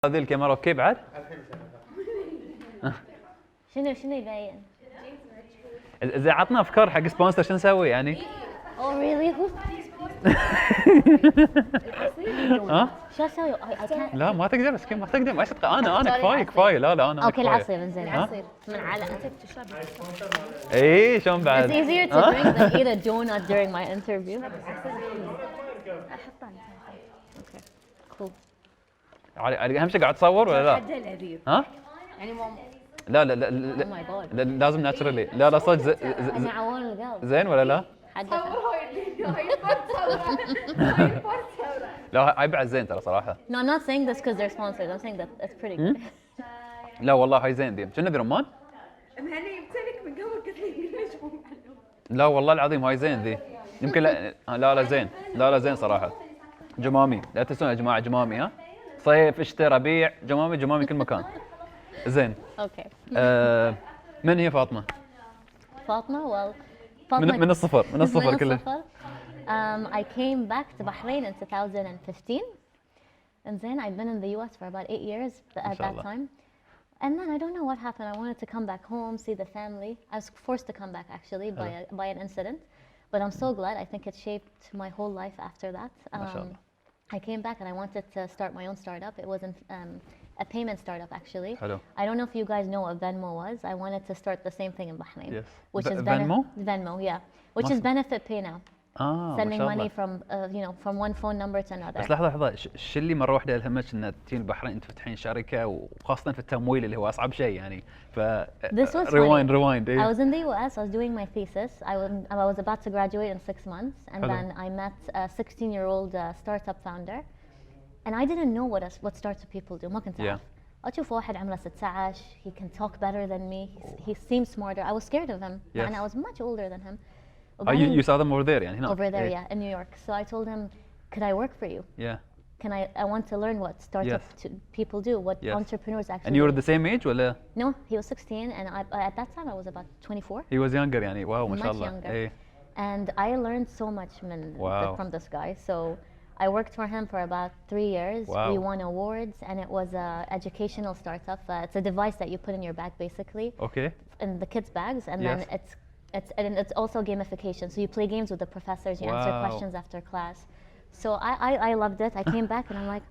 هذه الكاميرا اوكي بعد؟ شنو يبين؟ اذا عطنا افكار حق سبونسر شو نسوي يعني؟ Oh really? ها؟ شو اسوي؟ I can't. لا ما تقدر مسكين ما تقدر ما انا كفايه لا انا اوكي كفاية. العصير انزين العصير من على انت تشرب. اي شلون بعد؟ It's easier to drink than eat a donut during my interview. Okay. Cool. اهم شيء قاعد تصور ولا لا؟ ها؟ يعني مو لا لا Oh لا my god. لازم ناتشرالي لا صدق انا عوان القلب. زين ولا لا؟ حدث. لا هاي بعد زين ترى صراحه. No, I'm not saying this because they're sponsored. I'm saying that it's pretty good. لا والله هاي زين دي شنو ذي رمان؟ مهني جبتلك من قبل قلت لي ليش مو معلوم. لا والله العظيم هاي زين ذي يمكن لا زين لا زين صراحه جمامي لا تنسون يا جماعه جمامي ها صيف شتاء ربيع جمامي كل مكان زين. Okay. من هي فاطمه؟ Fatema, من الصفر كله. I came back to Bahrain in 2015, and then I'd been in the US for about 8 years at that time. And then I don't know what happened. I wanted to come back home, see the family. I was forced to come back actually by an incident, but I'm so glad. I think it shaped my whole life after that. I came back and I wanted to start my own startup. It was a payment startup actually. Hello. I don't know if you guys know what Venmo was. I wanted to start the same thing in Bahrain. Yes. Which is Venmo, yeah. Which is benefit pay now. Sending money from one phone number to another. بس لحظة شو اللي مرة واحدة ألهمك إن تجين البحرين تفتحين شركة وخاصة في التمويل اللي هو أصعب شيء يعني This was rewind. I was in the US. I was doing my thesis. I was about to graduate in 6 months, and then I met a 16-year-old startup founder, and I didn't know what startup people do. ما كنت أعرف. أشوف واحد عمره 16. He can talk better than me. He seems smarter. I was scared of him, and I was much older than him. You saw them over there يعني هنا? Over there, yeah, in New York. So I told him, could I work for you? Yeah. I want to learn what startup people do, what entrepreneurs actually do. And you were the same age ولا? No, he was 16 and at that time I was about 24. He was younger يعني واو ما شاء الله. Much younger. And I learned so much from this guy. So I worked for him for about 3 years. Wow. We won awards and it was an educational startup. It's a device that you put in your bag basically. Okay. In the kids' bags, and then it's also gamification. So you play games with the professors, you answer questions after class. So I loved it. I came back and I'm like,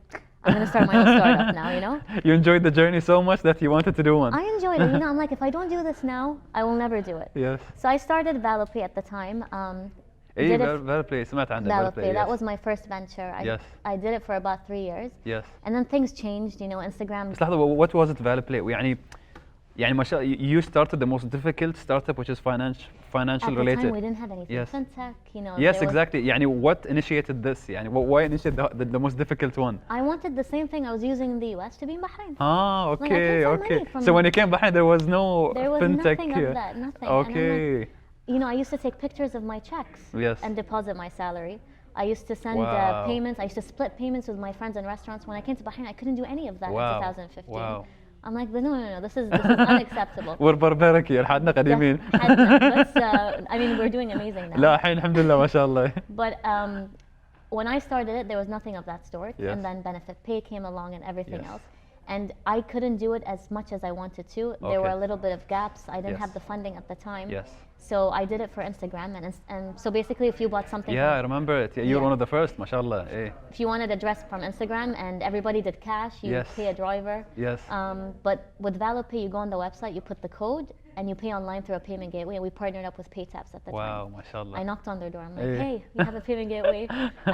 I'm going to start my own startup now, you know? You enjoyed the journey so much that you wanted to do one. I enjoyed it. You know, I'm like, if I don't do this now, I will never do it. Yes. So I started ValoPay at the time. ValoPay سمعت عنه. ValoPay, that was my first venture. I did it for about 3 years. Yes. And then things changed, you know, Instagram. بس لحظة, what was it ValoPay? يعني ما شاء you started the most difficult startup which is financial At related. the time we didn't have anything. Fintech, you know. Yes, exactly. يعني what initiated this? يعني why initiated the most difficult one? I wanted the same thing I was using in the US to be in Bahrain. Okay. So when you came Bahrain, there was no fintech. Nothing of that, nothing. Okay. Like, you know, I used to take pictures of my checks and deposit my salary. I used to send payments. I used to split payments with my friends in restaurants. When I came to Bahrain, I couldn't do any of that in 2015. Wow. I'm like, no, this is unacceptable. We're barbaric here, حدنا قديمين. But I mean, we're doing amazing now. لا الحين الحمد لله ما شاء الله. But when I started it, there was nothing of that sort. And then Benefit Pay came along and everything else. And I couldn't do it as much as I wanted to. There were a little bit of gaps. I didn't have the funding at the time. Yes. So I did it for Instagram, and so basically, if you bought something, I remember it. You were one of the first, mashallah. If you wanted a dress from Instagram, and everybody did cash, you pay a driver. Yes. But with ValoPay, you go on the website, you put the code, and you pay online through a payment gateway. And we partnered up with PayTaps at the time. Wow, mashallah. I knocked on their door. I'm like, hey, you have a payment gateway.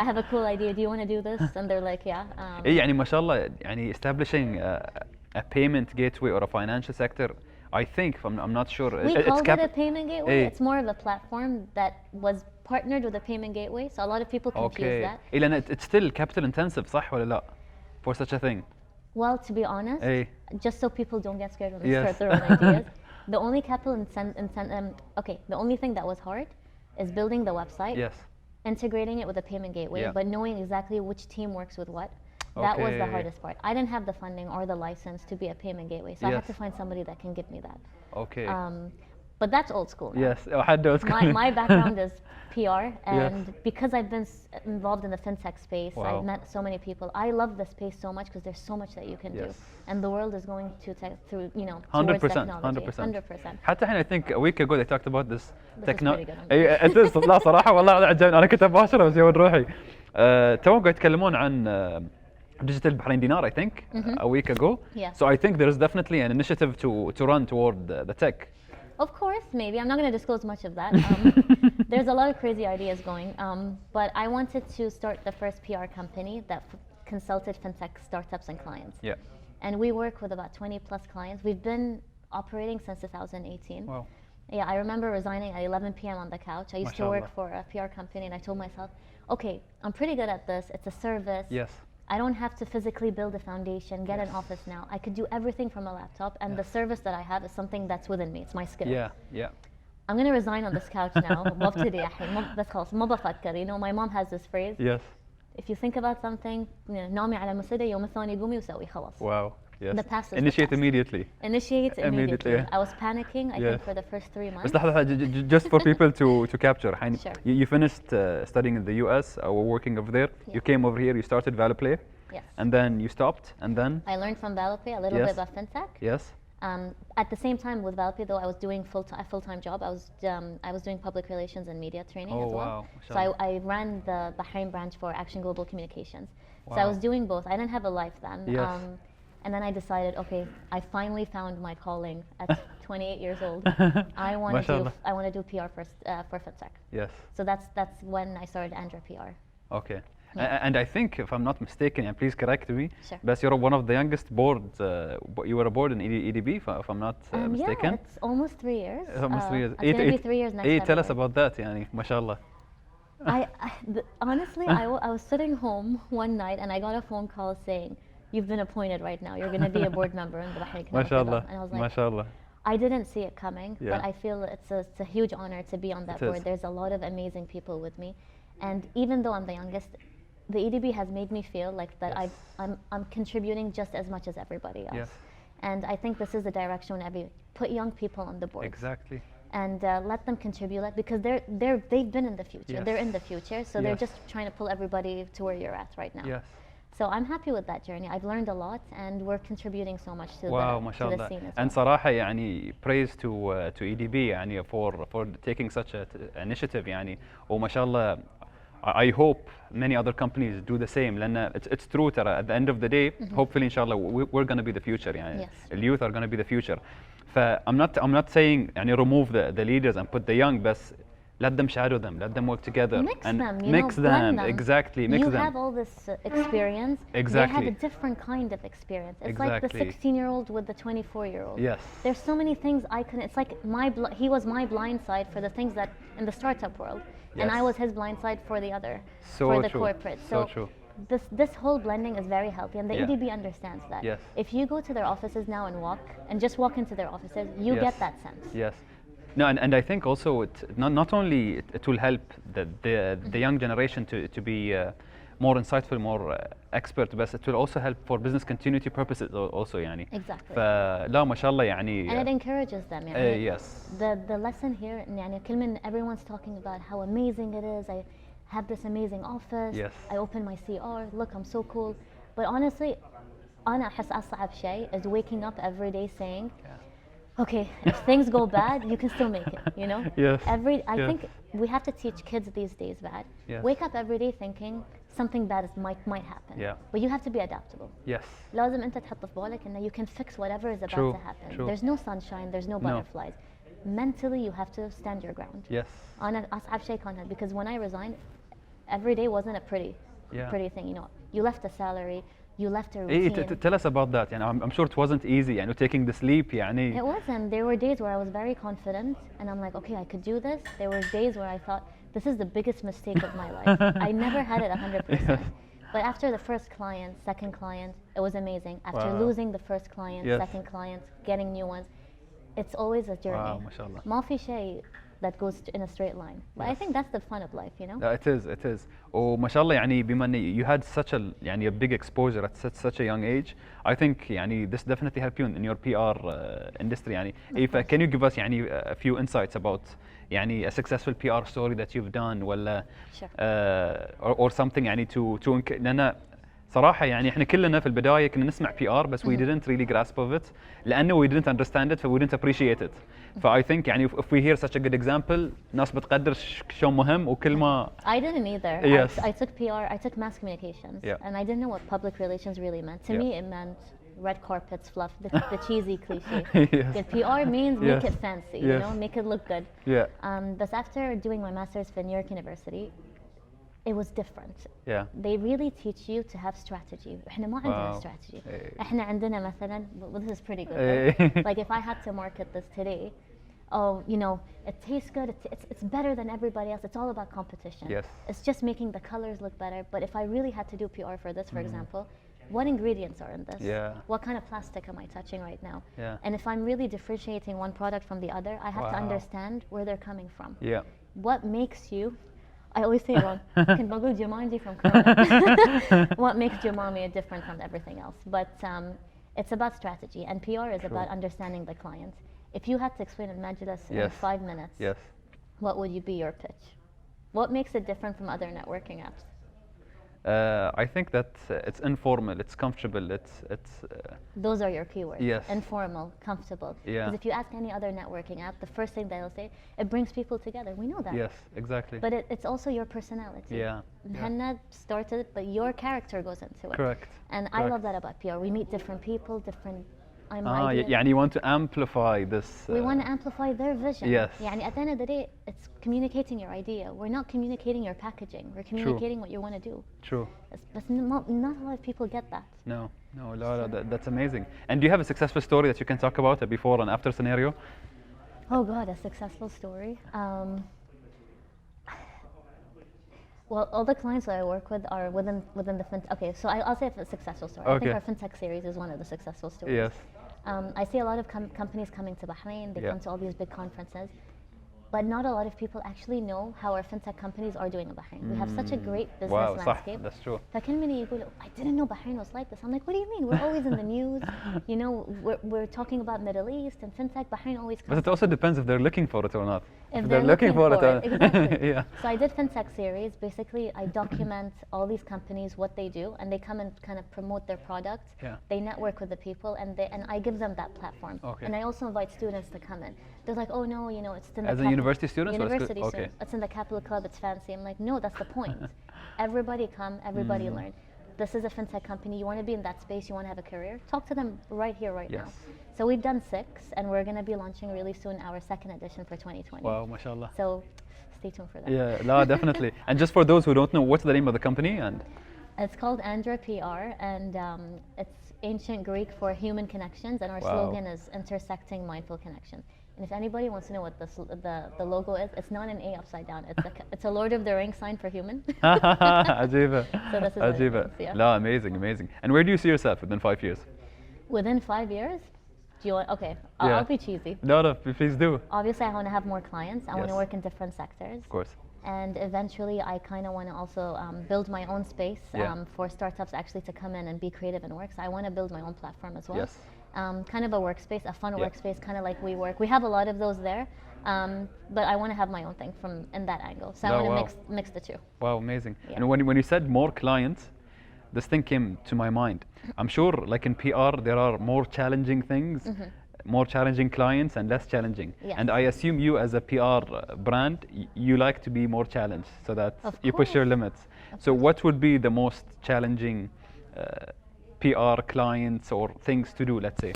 I have a cool idea. Do you want to do this? And they're like, yeah. يعني mashallah, يعني establishing a payment gateway or a financial sector. I think, I'm not sure. We called it a payment gateway. It's more of a platform that was partnered with a payment gateway. So a lot of people confuse that. لأن it's still capital intensive, صح ولا لا? For such a thing. Well, to be honest, just so people don't get scared when they start their own ideas, the only the only thing that was hard is building the website, integrating it with a payment gateway, but knowing exactly which team works with what. That was the hardest part. I didn't have the funding or the license to be a payment gateway, so I had to find somebody that can give me that. Okay. but that's old school now. Yes. حد My background is PR, and because I've been involved in the fintech space, Wow. I've met so many people. I love the space so much because there's so much that you can do, Yes. and the world is going to through, you know, 100%, towards technology. 100%. 100%. حتى الحين I think a week ago they talked about this This is technology. pretty good. it is لا صراحة والله عجبني أنا كنت أباشر بس يود روحي. توهم قاعد يتكلمون عن digital Bahrain dinar I think a week ago. Yeah. So I think there is definitely an initiative to run toward the tech. Of course, maybe. I'm not going to disclose much of that. There's a lot of crazy ideas going. But I wanted to start the first PR company that consulted fintech startups and clients. Yeah. And we work with about 20 plus clients. We've been operating since 2018. Wow. Yeah, I remember resigning at 11 p.m. on the couch. I used to work for a PR company, and I told myself, okay, I'm pretty good at this. It's a service. Yes. I don't have to physically build a foundation, get an office now. I could do everything from a laptop, and the service that I have is something that's within me. It's my skill. Yeah. Yeah. I'm going to resign on this couch now. وابتدي الحين بس خلاص ما بفكر. You know, my mom has this phrase. Yes. If you think about something, you know, نامي على مسدة يوم الثاني قومي وسوي خلاص. Wow. Yes. The past is Initiate the past. immediately. Initiate immediately. yeah. I was panicking, I Yes. think, for the first 3 months. بس لحظة just for people to capture. Sure. You finished studying in the US or working over there. Yeah. You came over here. You started ValoPlay. Yes. And then you stopped. And then I learned from ValoPlay a little Yes. bit about fintech. yes. At the same time with ValoPlay, though, I was doing a full-time job. I was doing public relations and media training Oh, as well. wow. So I ran the Bahrain branch for Action Global Communications. So I Wow. was doing both. I didn't have a life then. Yes. And then I decided, okay, I finally found my calling at 28 years old. I want to do PR for fintech. Yes. So that's when I started Andra PR. Okay. Yeah. And I think, if I'm not mistaken, and please correct me, Sure. but you're one of the youngest boards. You were a board in EDB, if I'm not mistaken. Yeah, it's almost 3 years. It's almost 3 years. It's going to be 3 years next tell us February. about that, يعني ما شاء الله. Honestly, I was sitting home one night and I got a phone call saying, you've been appointed right now. You're going to be a board member in the Bahrain ما شاء Economic الله. Development. And I was ما like, شاء الله. I didn't see it coming, Yeah. but I feel it's a huge honor to be on that It is. board. There's a lot of amazing people with me. And even though I'm the youngest, the EDB has made me feel like that Yes. I'm contributing just as much as everybody else. Yes. And I think this is the direction put young people on the board. Exactly. And let them contribute because they've been in the future. Yes. They're in the future, so they're Yes. just trying to pull everybody to where you're at right now. Yes. So I'm happy with that journey. I've learned a lot, and we're contributing so much to Wow, ما the شاء الله. scene as And well. صراحة يعني praise to EDB يعني for taking such an initiative يعني وما شاء الله. I hope many other companies do the same لأن it's true ترى at the end of the day hopefully إن شاء الله we're going to be the future يعني Yes. the youth are going to be the future. I'm not saying يعني remove the leaders and put the young بس let them shadow them, let them work together Mix and them, mix blend them. exactly, mix you them. have all this experience. Exactly. They have a different kind of experience. It's like the Exactly. 16-year-old with the 24-year-old. Yes. There's so many things I couldn't. It's like he was my blind side for the things that in the startup world, and I Yes. was his blind side for the other, So for the true. corporate. So true. This whole blending is very healthy, and the Yeah. EDB understands that. Yes. If you go to their offices now and just walk into their offices, you Yes. get that sense. Yes. No, and I think also not only it will help the young generation to be more insightful, more expert, but it will also help for business continuity purposes also يعني. Exactly. فلا ما شاء الله يعني. And it encourages them. يعني. Yes. The lesson here, يعني كل everyone's talking about how amazing it is. I have this amazing office. Yes. I open my CR. Look, I'm so cool. But honestly, أنا أحس أصعب شيء is waking up every day saying, okay, if things go bad, you can still make it, you know? Yes. I Yes. think we have to teach kids these days that. Yes. Wake up every day thinking something bad might happen. Yeah. But you have to be adaptable. Yes. لازم أنت تحط في بالك إنه you can fix whatever is about True, to happen. true. There's no sunshine, there's no butterflies. Mentally, you have to stand your ground. Yes. أنا أصعب شيء كان هذا because when I resigned, every day wasn't a pretty thing, you know. You left a salary, you left a routine. Tell us about that. يعني I'm sure it wasn't easy. يعني taking the sleep يعني. It wasn't. There were days where I was very confident and I'm like, okay, I could do this. There were days where I thought, this is the biggest mistake of my life. I never had it 100%. Yes. But after the first client, second client, it was amazing. After Wow. losing the first client, Yes. second client, getting new ones, it's always a journey. Wow, ما شاء الله. ما في شيء that goes in a straight line. But I Yes. think that's the fun of life, you know. لا, it is وما شاء الله يعني بما ان you had such a يعني a big exposure at such a young age. I think يعني this definitely helped you in your PR industry يعني. If can you give us يعني a few insights about يعني a successful PR story that you've done ولا Sure. or something يعني to لأن صراحة يعني احنا كلنا في البداية كنا نسمع PR بس we didn't really grasp of it لأنه we didn't understand it ف we didn't appreciate it. ف I think يعني if we hear such a good example ناس بتقدر شلون مهم وكل ما I didn't either. Yes. I took PR, I took mass communications, Yeah. and I didn't know what public relations really meant. To Yeah. me, it meant red carpets, fluff, the cheesy cliche. Yes. Good PR means Yes. make it fancy, you Yes. know, make it look good. Yeah. But after doing my master's in New York University, it was different. Yeah. They really teach you to have strategy. احنا ما عندنا Wow. strategy. Hey. احنا عندنا مثلا, well, this is pretty good. Hey. Right? Like if I had to market this today, oh, you know, it tastes good, it's better than everybody else. It's all about competition. Yes. It's just making the colors look better. But if I really had to do PR for this, for example, what ingredients are in this? Yeah. What kind of plastic am I touching right now? Yeah. And if I'm really differentiating one product from the other, I have to Wow. understand where they're coming from. Yeah. What makes you, I always say it wrong, can بقول جمالي from Korea. What makes Jamami different from everything else? But it's about strategy, and PR is about understanding the client. If you had to explain in Majlis in Yes. 5 minutes, Yes. what would you be your pitch? What makes it different from other networking apps? I think that it's informal, it's comfortable, it's Those are your keywords. Yes. Informal, comfortable. Yeah. Because if you ask any other networking app, the first thing they'll say, it brings people together. We know that. yes, exactly. But it's also your personality. Yeah. Muhanna started it, but your character goes into it. Correct. And I Correct. love that about PR. We meet different people, different يعني ideas. you want to amplify this. We want to amplify their vision. Yes. يعني at the end of the day, it's communicating your idea. We're not communicating your packaging. We're communicating what you want to do. True. But not a lot of people get that. No, Laura, that's amazing. And do you have a successful story that you can talk about, a before and after scenario? Oh God, a successful story. Well, all the clients that I work with are within the fintech. Okay, so I'll say a successful story. I Okay. think our fintech series is one of the successful stories. Yes. I see a lot of companies coming to Bahrain. They Yeah. come to all these big conferences, but not a lot of people actually know how our fintech companies are doing in Bahrain. We have such a great business Wow, صح, landscape. that's true. فكلمني يقول, I didn't know Bahrain was like this. I'm like, what do you mean? We're always in the news. You know, we're talking about Middle East and fintech. Bahrain always comes. But it also depends if they're looking for it or not. If they're looking for it, exactly. yeah. So I did fintech series. Basically, I document all these companies, what they do, and they come and kind of promote their products. Yeah. They network with the people, and I give them that platform. Okay. And I also invite students to come in. They're like, oh no, you know, it's in the As a university student? University Okay. student. It's in the Capital Club. It's fancy. I'm like, no, that's the point. Everybody come. Everybody learn. This is a fintech company. You want to be in that space. You want to have a career. Talk to them right here, right now. Yes. So we've done 6, and we're going to be launching really soon our 2nd edition for 2020. Wow, mashallah. So stay tuned for that. Yeah, no, definitely. And just for those who don't know, what's the name of the company? And It's called Andra PR, and it's ancient Greek for human connections, and our Wow. slogan is intersecting mindful connection. And if anybody wants to know what the logo is, it's not an A upside down. It's a Lord of the Rings sign for human. عجيبة. So this is what it عجيبة. means, yeah. لا, amazing. And where do you see yourself within 5 years? Within 5 years, do you want? Okay, I'll Yeah. be cheesy. No, please do. Obviously, I want to have more clients. I want to Yes. work in different sectors. Of course. And eventually, I kind of want to also build my own space Yeah. for startups actually to come in and be creative and work. So I want to build my own platform as well. Yes. Kind of a workspace, a fun Yeah. workspace, kind of like WeWork. We have a lot of those there, but I want to have my own thing from in that angle. So I No, want to wow. mix the two. Wow, amazing. Yeah. And when you said more clients, this thing came to my mind. I'm sure, like in PR, there are more challenging things, more challenging clients, and less challenging. Yes. And I assume you, as a PR brand, you like to be more challenged, so that Of you push your course. limits. So, what would be the most challenging PR clients or things to do? Let's say.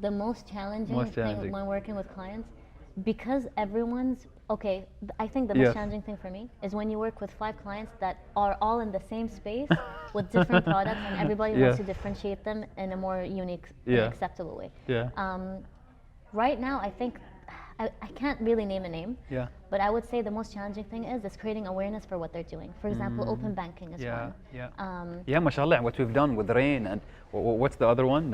The most challenging Most thing challenging. when working with clients, because everyone's okay. I think the Yes. most challenging thing for me is when you work with 5 clients that are all in the same space with different products, and everybody wants to Yes. differentiate them in a more unique Yeah. and acceptable way. Yeah. Right now, I think I can't really name a name, Yeah. but I would say the most challenging thing is creating awareness for what they're doing. For example, open banking is Yeah. one. Yeah. Yeah, mashallah, what we've done with Rain and what's the other one?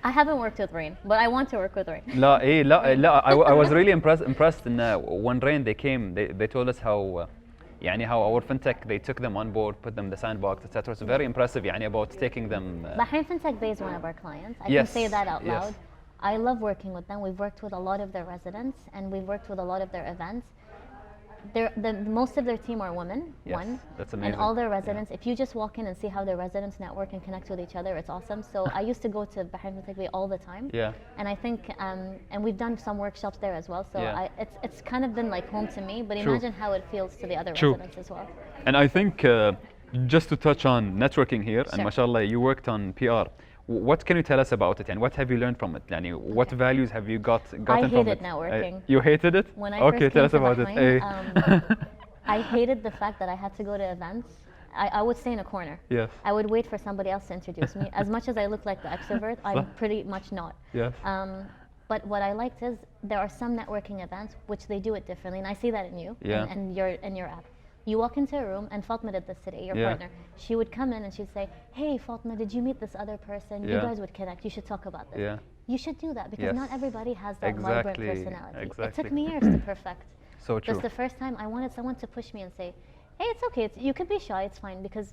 I haven't worked with Rain, but I want to work with Rain. لا إيه لا لا I was really impressed in when Rain they came they told us how يعني how our fintech they took them on board, put them in the sandbox, etc. It's very impressive يعني about taking them. Bahrain Fintech Bay is one of our clients. I Yes, can say that out yes. loud. I love working with them. We've worked with a lot of their residents and we've worked with a lot of their events. Most of their team are women, Yes, one. that's amazing. And all their residents, if you just walk in and see how their residents network and connect with each other, it's awesome. So I used to go to Bahrain Fintech Bay all the time. Yeah. And I think, and we've done some workshops there as well. So Yeah. it's kind of been like home to me, but True. imagine how it feels to the other True. residents as well. And I think just to touch on networking here, and Sure. mashallah, you worked on PR. What can you tell us about it? And what have you learned from it? Yani, what values have you gotten from it? hated networking. You hated it? When I okay, first tell came us to about Bahrain, it. I hated the fact that I had to go to events. I would stay in a corner. Yes. I would wait for somebody else to introduce me. As much as I look like the extrovert, I'm pretty much not. Yes. But what I liked is there are some networking events which they do it differently, and I see that in you Yeah. and your app. You walk into a room, and Fatema did this today, your Yeah. partner. She would come in and she'd say, "Hey, Fatema, did you meet this other person? You Yeah. guys would connect. You should talk about this." Yeah. You should do that because Yes. not everybody has that vibrant Exactly, personality. It took exactly. me years to perfect. So true. Just the first time I wanted someone to push me and say, "Hey, it's okay. You can be shy. It's fine," because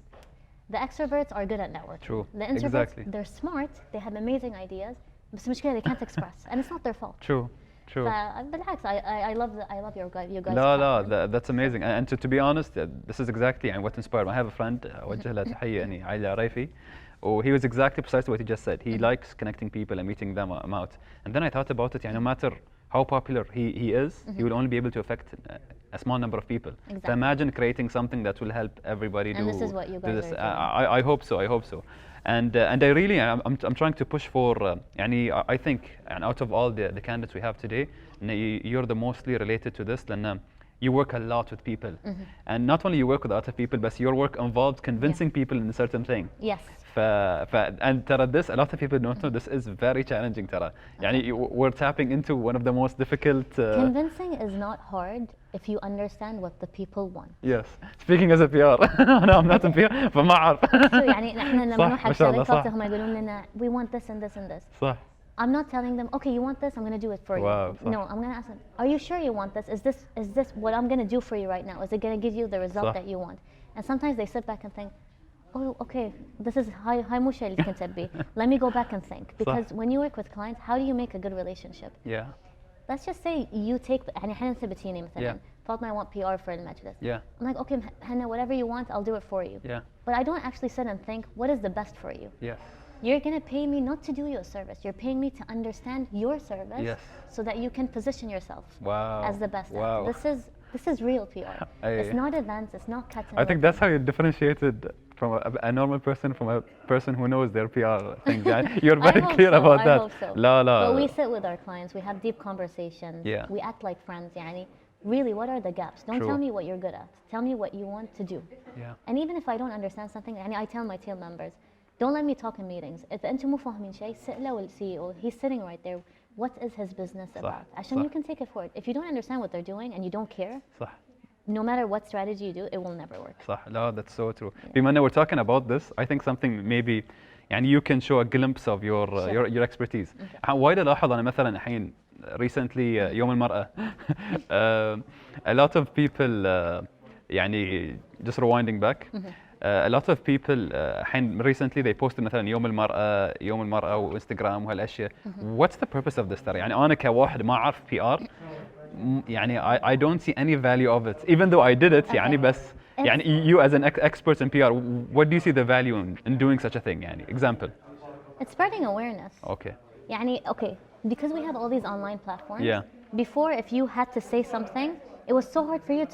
the extroverts are good at networking. True, The introverts, exactly. they're smart. They have amazing ideas. بس المشكلة they can't express, and it's not their fault. True. True. بالعكس, I love your guys. You guys. لا platform. لا that's amazing and to be honest this is exactly what inspired me. I have a friend أوجه له تحية يعني عايلة عريفي he was exactly precisely what he just said. He likes connecting people and meeting them out. And then I thought about it, no matter how popular he is, he will only be able to affect a small number of people. Exactly. So imagine creating something that will help everybody And this is what you do guys this. are doing. I hope so. I hope so. And I really I'm trying to push for I think and out of all the candidates we have today, you're the mostly related to this. Then you work a lot with people, and not only you work with other people, but your work involved convincing people in a certain thing. Yes. And ترى this a lot of people don't know this is very challenging ترى. يعني we're tapping into one of the most difficult. Convincing is not hard if you understand what the people want. Yes. Speaking as a PR. I'm not in PR فما أعرف. So يعني نحن لما صح، نروح ما شاء الله، الشركات صح. هم يقولون لنا we want this and this and this. صح. I'm not telling them, okay, you want this, I'm going to do it for Wow, you. صح. No, I'm going to ask them, are you sure you want this? Is this what I'm going to do for you right now? Is it going to give you the result صح. that you want? And sometimes they sit back and think, oh, okay, this is هاي مو الشيء اللي كنت أبيه. Let me go back and think. Because when you work with clients, how do you make a good relationship? Yeah. Let's just say you take, يعني حنا ثبتيني مثلا. Yeah. Fatema, I want PR for المجلس. Yeah. I'm like, okay, Hannah, whatever you want, I'll do it for you. Yeah. But I don't actually sit and think, what is the best for you? Yes. You're going to pay me not to do you a service. You're paying me to understand your service Yes. so that you can position yourself Wow. as the best. Wow. This is real PR. It's not events, it's not cut and I think run. that's how you differentiated from a normal person from a person who knows their PR things. You're very clear about that. I hope so. لا لا. But we sit with our clients, we have deep conversations, Yeah. we act like friends. يعني, really, what are the gaps? Don't True. tell me what you're good at. Tell me what you want to do. Yeah. And even if I don't understand something, يعني, I tell my team members, don't let me talk in meetings. إذا أنتم مو فاهمين شيء, sit له CEO. He's sitting right there. What is his business about? عشان صح. you can take it forward. If you don't understand what they're doing and you don't care, صح. no matter what strategy you do, it will never work. صح. لا, that's so true. بما إنه we're talking about this, I think something maybe يعني you can show a glimpse of your expertise. وايد ألاحظ أنا مثلا الحين recently يوم المرأة a lot of people يعني just rewinding back a lot of people الحين recently they posted مثلا يوم المرأة وانستغرام وهالاشياء. What's the purpose of this ترى؟ يعني أنا كواحد ما أعرف PR يعني I don't see any value of it even though I did it يعني بس يعني you as an expert in PR what do you see the value in doing such a thing يعني example. It's spreading awareness. Okay. يعني, okay, because we have all these online platforms, Yeah. before if you had to say something, it was so hard for you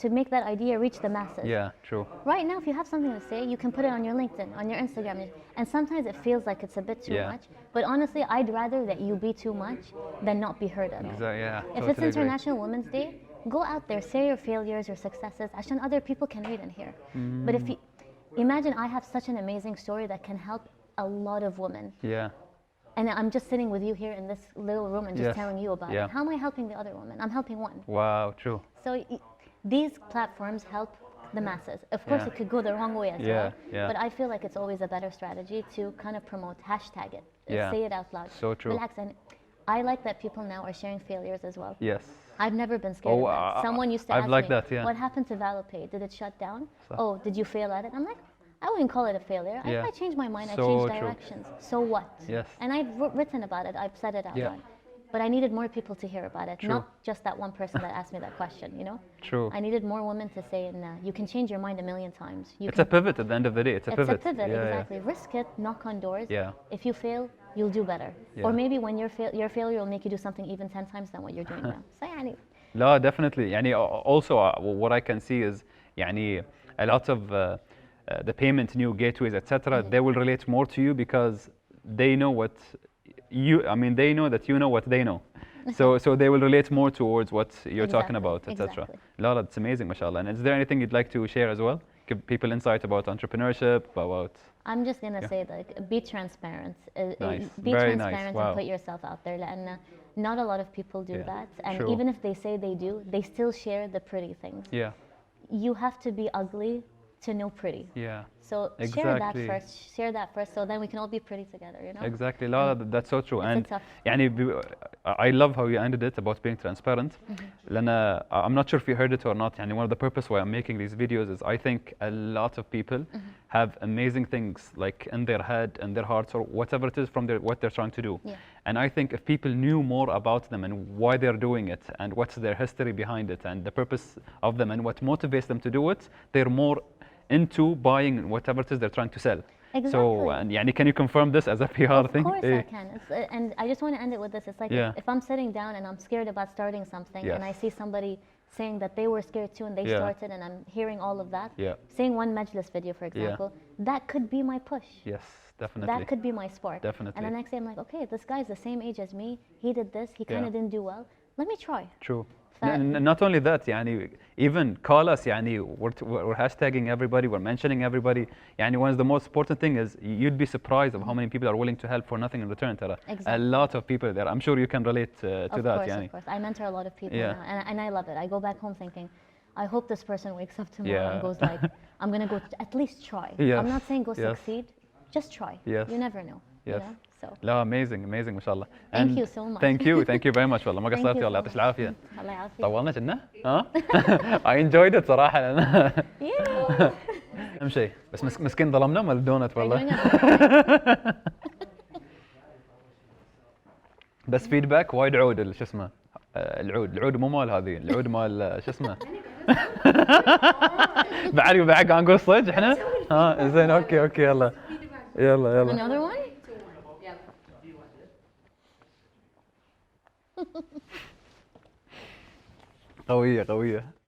to make that idea reach the masses. Yeah, true. Right now, if you have something to say, you can put it on your LinkedIn, on your Instagram, and sometimes it feels like it's a bit too Yeah. much. But honestly, I'd rather that you be too much than not be heard of. Exactly. Yeah. If it's International Women's Day, go out there, say your failures, your successes, عشان other people can read and hear. But if you imagine, I have such an amazing story that can help a lot of women. Yeah. And I'm just sitting with you here in this little room and just Yes. telling you about Yeah. it. How am I helping the other woman? I'm helping one. Wow, true. So these platforms help the masses. Of course, Yeah. it could go the wrong way as Yeah, well. yeah. But I feel like it's always a better strategy to kind of promote, hashtag it, Yeah. say it out loud. So true. Relax, and I like that people now are sharing failures as well. Yes. I've never been scared Oh, of that. Someone used to I've ask liked me, that, yeah. what happened to ValoPay? Did it shut down? صح. Oh, did you fail at it? I'm like, I wouldn't call it a failure. Yeah. I changed my mind. I So changed true. directions. So what? Yes. And I've written about it. I've said it out Yeah. loud. But I needed more people to hear about it, True. not just that one person that asked me that question, you know? True. I needed more women to say, you can change your mind a million times. You It's can, a pivot at the end of the day. It's a pivot. It's a pivot, Yeah, yeah. exactly. Risk it, knock on doors. Yeah. If you fail, you'll do better. Yeah. Or maybe when your failure will make you do something even 10 times than what you're doing now. So, يعني, لا definitely يعني also what I can see is يعني a lot of the payment new gateways etc. They will relate more to you because they know what they know that you know what they know. So they will relate more towards what you're talking Exactly, about, etc. exactly. لا, it's amazing, mashallah. And is there anything you'd like to share as well? Give people insight about entrepreneurship, about... I'm just gonna Yeah. say that be transparent. Nice. Be Very nice. transparent Wow. and put yourself out there. لأن not a lot of people do Yeah. that, and True. even if they say they do, they still share the pretty things. Yeah, You have to be ugly to know pretty. yeah. So Exactly. share that first, so then we can all be pretty together, you know? Exactly. لا, that's so true. It's a And tough. يعني I love how you ended it about being transparent. لأن I'm not sure if you heard it or not. يعني one of the purpose why I'm making these videos is I think a lot of people have amazing things like in their head and their hearts or whatever it is from what they're trying to do. Yeah. And I think if people knew more about them and why they're doing it and what's their history behind it and the purpose of them and what motivates them to do it, they're more into buying whatever it is they're trying to sell. Exactly. So, and يعني can you confirm this as a PR thing? Of course Eh. I can. And I just want to end it with this. It's like Yeah. if I'm sitting down and I'm scared about starting something and I Yes. see somebody saying that they were scared too and they Yeah. started and I'm hearing all of that, Yeah. seeing one Majlis video, for example, that could be my push. Yes, definitely. That could be my spark. Definitely. And the next day I'm like, okay, this guy's the same age as me. He did this. He kind of Yeah. didn't do well. Let me try. True. ف- Not only that يعني even call us يعني we're hashtagging everybody, we're mentioning everybody. يعني one of the most important thing is you'd be surprised of how many people are willing to help for nothing in return ترى. Exactly. A lot of people there. I'm sure you can relate to that يعني. Of course. I mentor a lot of people Yeah. now, and I love it. I go back home thinking, I hope this person wakes up tomorrow Yeah. and goes like, I'm gonna go at least try. Yes. I'm not saying go Yes. succeed, just try. Yes. You never know. Yes. You know? So لا amazing ما شاء الله. Thank And you so much. Thank you very much والله ما Thank قصرتي you والله so يعطيك much. العافية. الله يعافيك. طولنا كنا؟ ها؟ I enjoyed it صراحة لأن Yeah. أهم شيء بس مسكين ظلمنا مال الدونت We're والله. doing it. بس فيدباك وايد عود شو اسمه العود مو مال هذه العود مال شو اسمه بعد قاعد نقول صدق احنا ها زين اوكي يلا يلا Another one? قوية